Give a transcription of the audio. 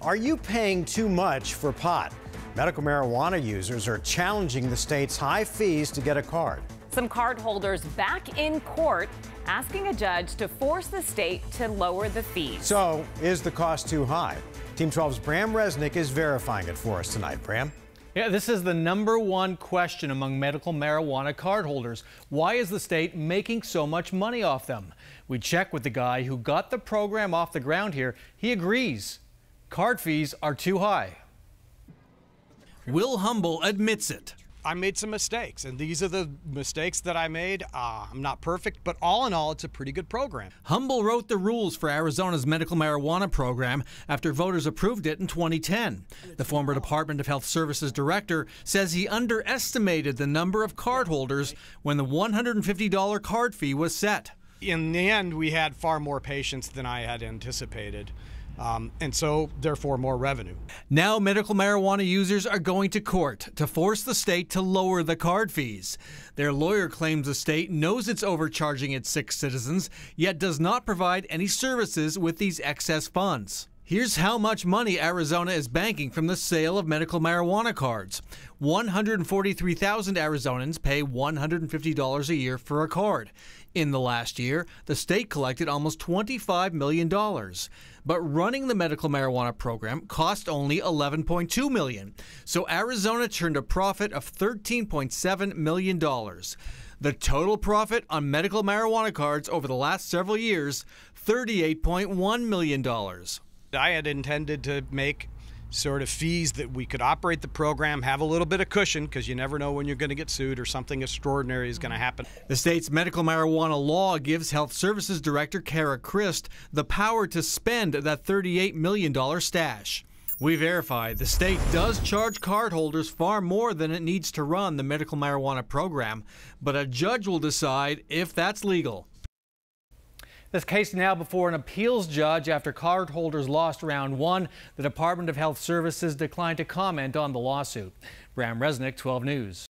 Are you paying too much for pot? Medical marijuana users are challenging the state's high fees to get a card. Some card holders back in court asking a judge to force the state to lower the fees. So, is the cost too high? Team 12's Bram Resnick is verifying it for us tonight. Bram? Yeah, this is the #1 question among medical marijuana card holders. Why is the state making so much money off them? We check with the guy who got the program off the ground here. He agrees. Card fees are too high. Will Humble admits it. I made some mistakes, and these are the mistakes that I made. I'm not perfect, but all in all, it's a pretty good program. Humble wrote the rules for Arizona's medical marijuana program after voters approved it in 2010. The former Department of Health Services director says he underestimated the number of card holders when the $150 card fee was set. In the end, we had far more patients than I had anticipated. And so, therefore, more revenue. Now medical marijuana users are going to court to force the state to lower the card fees. Their lawyer claims the state knows it's overcharging its sick citizens, yet does not provide any services with these excess funds. Here's how much money Arizona is banking from the sale of medical marijuana cards. 143,000 Arizonans pay $150 a year for a card. In the last year, the state collected almost $25 million. But running the medical marijuana program cost only $11.2 million. So Arizona turned a profit of $13.7 million. The total profit on medical marijuana cards over the last several years, $38.1 million. I had intended to make sort of fees that we could operate the program, have a little bit of cushion, because you never know when you're going to get sued or something extraordinary is going to happen. The state's medical marijuana law gives Health Services Director Kara Christ the power to spend that $38 million stash. We verified the state does charge cardholders far more than it needs to run the medical marijuana program, but a judge will decide if that's legal. This case now before an appeals judge after card holders lost round 1. The Department of Health Services declined to comment on the lawsuit. Bram Resnick, 12 News.